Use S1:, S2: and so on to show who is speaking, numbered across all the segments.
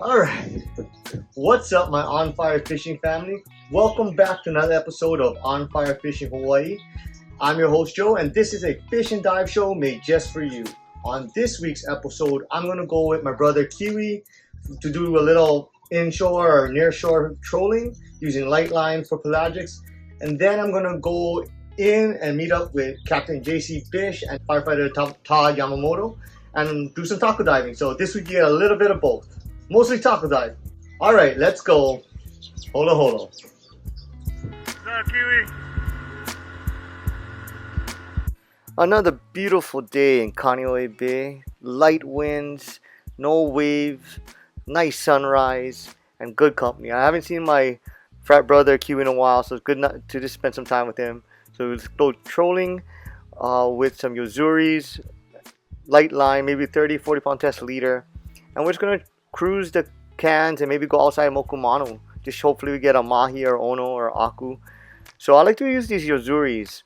S1: Alright, what's up my On Fire Fishing family? Welcome back to another episode of On Fire Fishing Hawaii. I'm your host Joe and this is a fish and dive show made just for you. On this week's episode, I'm going to go with my brother Kiwi to do a little inshore or nearshore trolling using light line for pelagics. And then I'm going to go in and meet up with Captain JC Fish and firefighter Todd Yamamoto and do some taco diving. So this week you get a little bit of both. Mostly taco dive. Alright, let's go. Hold on.
S2: What's up, Kiwi?
S1: Another beautiful day in Kaneohe Bay. Light winds, no waves, nice sunrise, and good company. I haven't seen my frat brother Kiwi in a while, so it's good to just spend some time with him. So let's go trolling with some yozuris, light line, maybe 30-40 pound test leader. And we're just going to cruise the cans and maybe go outside Mokumanu. Just hopefully we get a mahi or ono or aku. So I like to use these yozuris.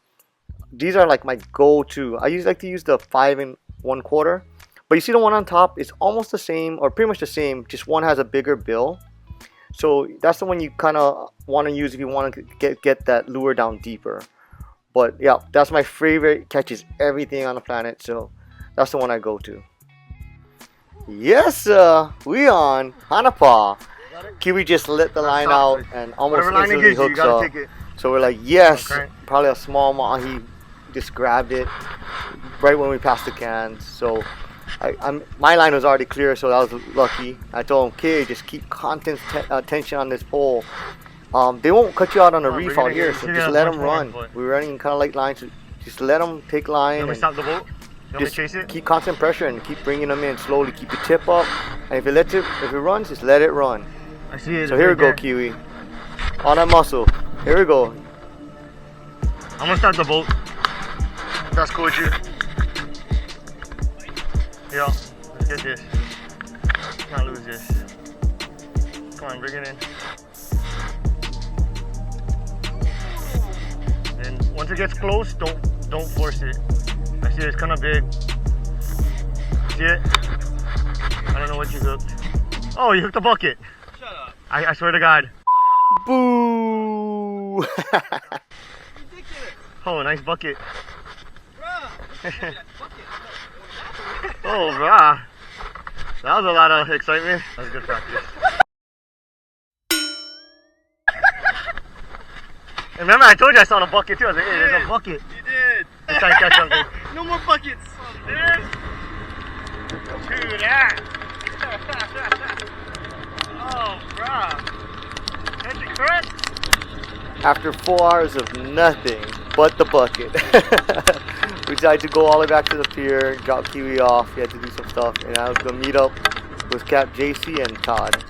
S1: These are like my go-to. I like to use the 5 1/4. But you see the one on top is almost the same or pretty much the same. Just one has a bigger bill. So that's the one you kind of want to use if you want to get that lure down deeper. But yeah, that's my favorite. Catches everything on the planet. So that's the one I go to. Yes, we on Hanapa. Kiwi just let the line out and almost instantly hooks up. So we're like, yes, okay. Probably a small mahi. Just grabbed it right when we passed the cans. So my line was already clear, so that was lucky. I told him, okay, just keep constant tension on this pole. They won't cut you out on the reef out here, so just let them run. We're running kind of like lines, so just let them take line.
S2: And stop the boat.
S1: Just keep constant pressure and keep bringing them in slowly. Keep your tip up, and if it runs, just let it run.
S2: I see it.
S1: So here we go, Kiwi. On that muscle. Here we go.
S2: I'm gonna start the boat. That's cool with you. Yeah, let's get this. Can't lose this. Come on, bring it in. And once it gets close, don't force it. I see it's kind of big. See it? I don't know what you hooked. Oh, you hooked a bucket.
S3: Shut up.
S2: I swear to God.
S1: Boo!
S3: Ridiculous.
S2: Oh, nice bucket.
S3: Bruh.
S2: Oh, bruh. That was a lot of excitement. That was good practice. Remember, I told you I saw the bucket too. I was like, hey, there's a bucket.
S3: You did.
S2: Let's try and catch something.
S3: No more buckets.
S2: Do that. Oh, bruh. Catch it, correct?
S1: After 4 hours of nothing but the bucket, we decided to go all the way back to the pier, drop Kiwi off. He had to do some stuff, and I was going to meet up with Cap JC and Todd.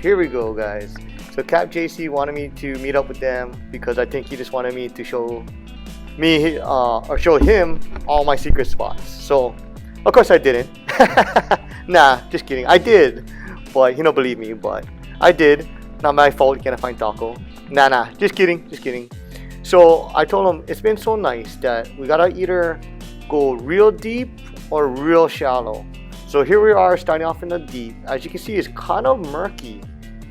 S1: Here we go, guys. So Cap JC wanted me to meet up with them because I think he just wanted me to show me or show him all my secret spots. So of course I didn't. Nah, just kidding. I did, but he don't believe me. But I did. Not my fault. You can't find taco. Nah. Just kidding. So I told him it's been so nice that we gotta either go real deep or real shallow. So here we are starting off in the deep. As you can see, it's kind of murky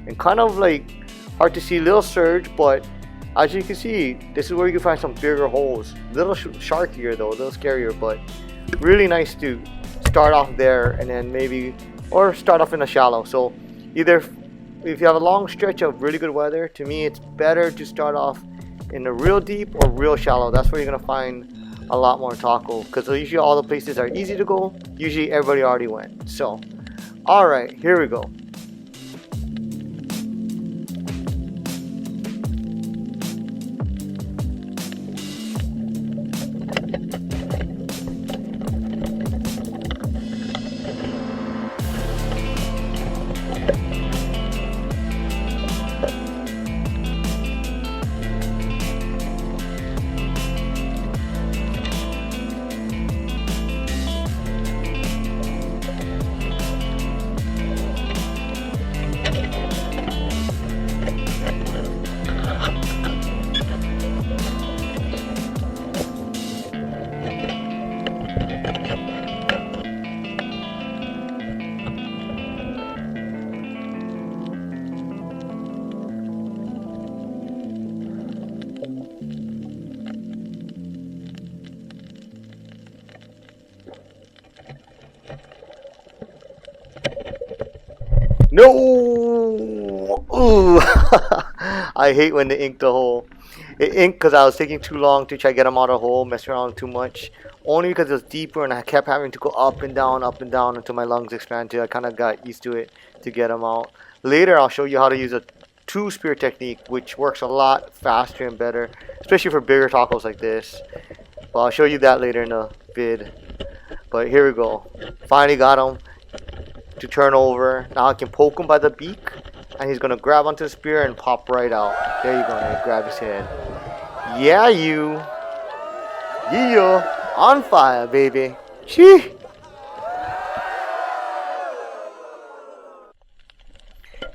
S1: and kind of like hard to see. Little surge, but as you can see, this is where you can find some bigger holes. Little sharkier though, a little scarier, but really nice to start off there and then maybe or start off in a shallow. So either if you have a long stretch of really good weather, to me it's better to start off in the real deep or real shallow. That's where you're gonna find a lot more taco, because usually all the places are easy to go. Usually everybody already went. So all right, here we go. No! Ooh! I hate when they inked the hole. It inked because I was taking too long to try to get them out of the hole, messing around too much. Only because it was deeper and I kept having to go up and down until my lungs expanded. I kind of got used to it to get them out. Later, I'll show you how to use a two spear technique, which works a lot faster and better, especially for bigger tacos like this. Well, I'll show you that later in the vid. But here we go. Finally got him to turn over. Now I can poke him by the beak, and he's gonna grab onto the spear and pop right out. There you go, man. Grab his head. Yeah, you. Yeah, on fire, baby. Chee.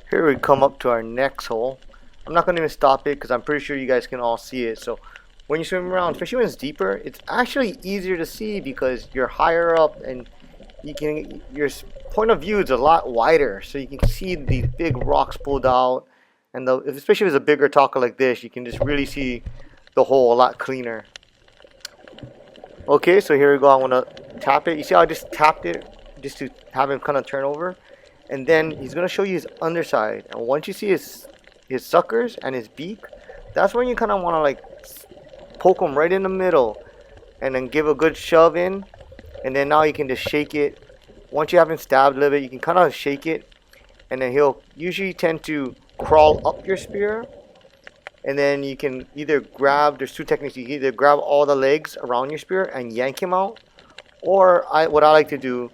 S1: Here we come up to our next hole. I'm not gonna even stop it because I'm pretty sure you guys can all see it. So when you swim around, especially when it's deeper, it's actually easier to see because you're higher up and your point of view is a lot wider, so you can see these big rocks pulled out, and especially if it's a bigger taco like this, you can just really see the hole a lot cleaner. Okay, so here we go. I'm gonna tap it. You see how I just tapped it just to have him kind of turn over, and then he's gonna show you his underside. And once you see his suckers and his beak, that's when you kind of want to like poke him right in the middle, and then give a good shove in. And then now you can just shake it. Once you have him stabbed a little bit, you can kind of shake it, and then he'll usually tend to crawl up your spear. And then you can either grab, there's two techniques, you can either grab all the legs around your spear and yank him out, or what I like to do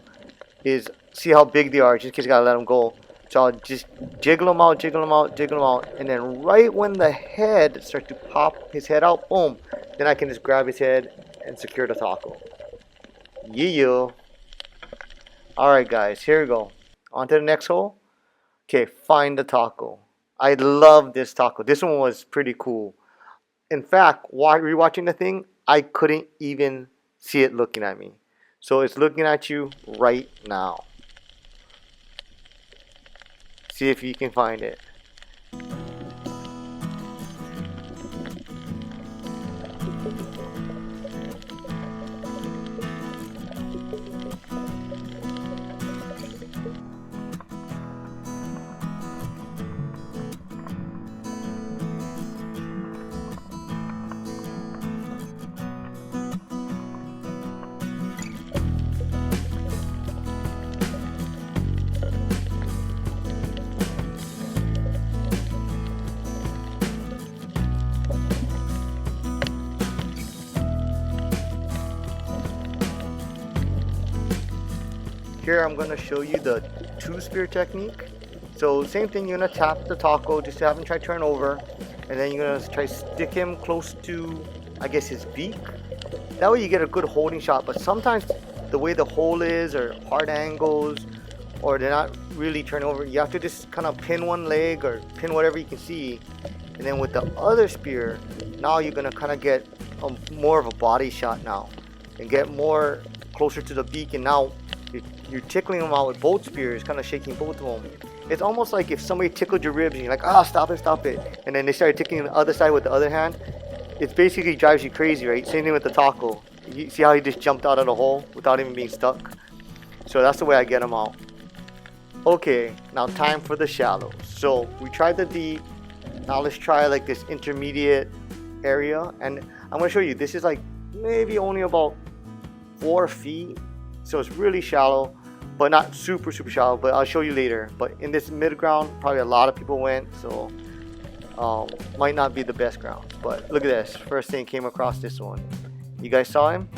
S1: is see how big they are, just in case you gotta let them go. So I'll just jiggle them out, jiggle them out, jiggle them out, and then right when the head starts to pop his head out, boom, then I can just grab his head and secure the taco. Yeah. Alright guys, here we go. On to the next hole. Okay, find the taco. I love this taco. This one was pretty cool. In fact, while rewatching the thing, I couldn't even see it looking at me. So it's looking at you right now. See if you can find it. Here I'm going to show you the two spear technique. So same thing, you're going to tap the taco just to have him try to turn over, and then you're going to try to stick him close to, I guess, his beak. That way you get a good holding shot, but sometimes the way the hole is, or hard angles, or they're not really turning over, you have to just kind of pin one leg or pin whatever you can see, and then with the other spear, now you're going to kind of get more of a body shot now, and get more closer to the beak, and now you're tickling them out with both spears, kind of shaking both of them. It's almost like if somebody tickled your ribs and you're like, ah, stop it, and then they started tickling the other side with the other hand. It basically drives you crazy, right? Same thing with the taco. You see how he just jumped out of the hole without even being stuck? So that's the way I get him out. Okay, now time for the shallows. So we tried the deep. Now let's try like this intermediate area, and I'm gonna show you. This is like maybe only about 4 feet. So it's really shallow, but not super shallow, but I'll show you later. But in this mid ground, probably a lot of people went, so might not be the best ground. But look at this, first thing came across this one. You guys saw him?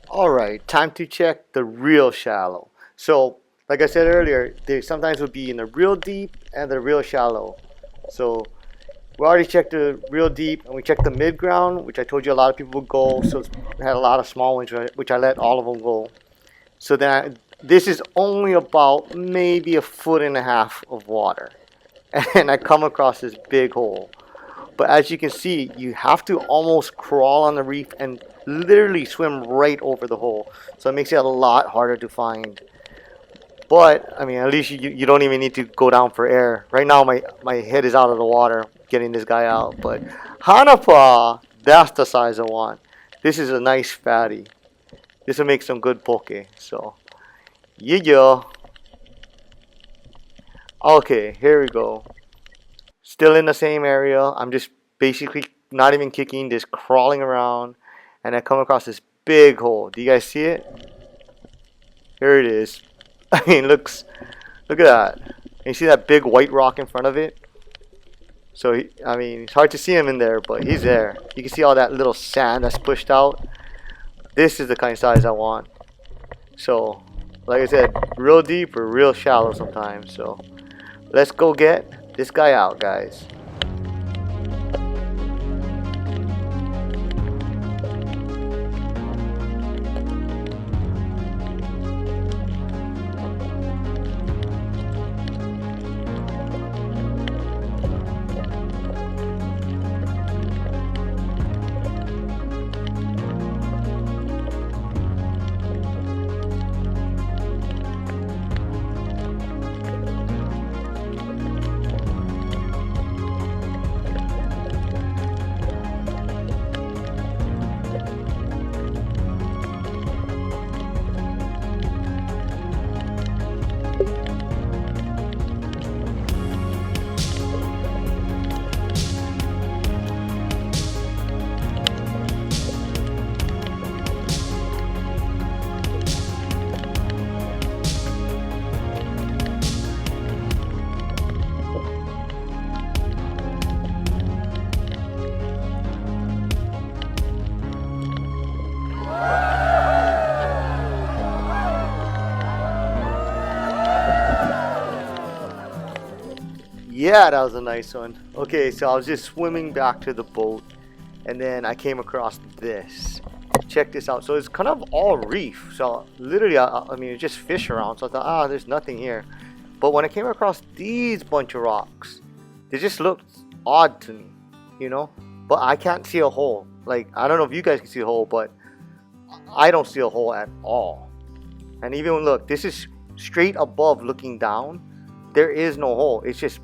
S1: Alright, time to check the real shallow. So, like I said earlier, they sometimes would be in the real deep and the real shallow. So, we already checked the real deep and we checked the mid ground, which I told you a lot of people would go. So, we had a lot of small ones, which I let all of them go. So, then this is only about maybe a foot and a half of water. And I come across this big hole. But as you can see, you have to almost crawl on the reef and literally swim right over the hole. So it makes it a lot harder to find. But, I mean, at least you don't even need to go down for air. Right now, my head is out of the water getting this guy out. But Hanapa, that's the size I want. This is a nice fatty. This will make some good poke. So, yeah. Okay, here we go. Still in the same area. I'm just basically not even kicking, just crawling around. And I come across this big hole. Do you guys see it? Here it is. I mean, look at that. And you see that big white rock in front of it? So, I mean, it's hard to see him in there, but he's there. You can see all that little sand that's pushed out. This is the kind of size I want. So, like I said, real deep or real shallow sometimes. So, let's go get this guy out, guys. Yeah, that was a nice one. Okay, so I was just swimming back to the boat, and then I came across this. Check this out. So it's kind of all reef. So literally, I mean, it's just fish around. So I thought, there's nothing here. But when I came across these bunch of rocks, they just looked odd to me, you know? But I can't see a hole. Like, I don't know if you guys can see a hole, but I don't see a hole at all. And even look, this is straight above looking down. There is no hole. It's just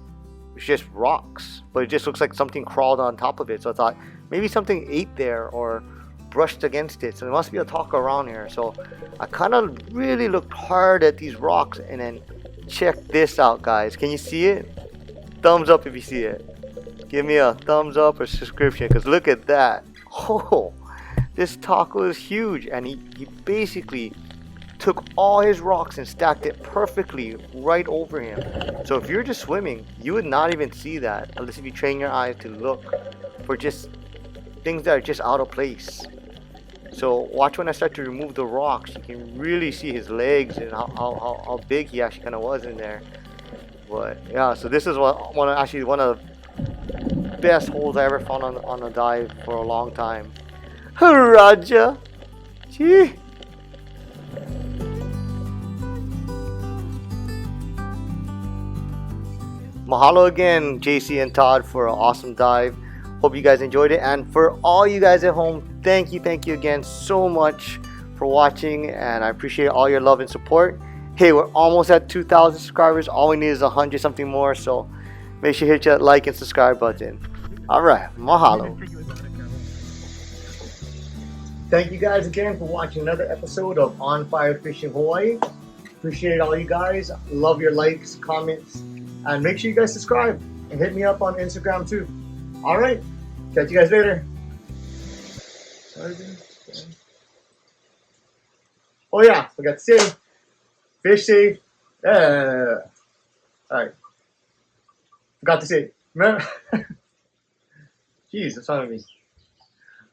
S1: rocks, but it just looks like something crawled on top of it. So I thought maybe something ate there or brushed against it. So there must be a taco around here. So I kind of really looked hard at these rocks, and then check this out, guys. Can you see it? Thumbs up if you see it. Give me a thumbs up or subscription, because look at that. Oh, this taco is huge, and he basically took all his rocks and stacked it perfectly right over him. So if you're just swimming, you would not even see that unless if you train your eyes to look for just things that are just out of place. So watch when I start to remove the rocks, you can really see his legs and how big he actually kind of was in there. But yeah, so this is one of the best holes I ever found on a dive for a long time. Raja! Gee! Mahalo again, JC and Todd, for an awesome dive. Hope you guys enjoyed it. And for all you guys at home, thank you again so much for watching. And I appreciate all your love and support. Hey, we're almost at 2,000 subscribers. All we need is 100 something more. So make sure you hit that like and subscribe button. Alright, mahalo. Thank you guys again for watching another episode of On Fire Fishing Hawaii. Appreciate all you guys. Love your likes, comments. And make sure you guys subscribe and hit me up on Instagram too. Alright, catch you guys later. Oh yeah, forgot to say, fish safe. Alright, forgot to say. Remember? Jeez, what's wrong with me?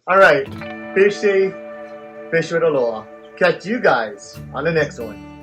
S1: Alright, fish safe, fish with aloha. Catch you guys on the next one.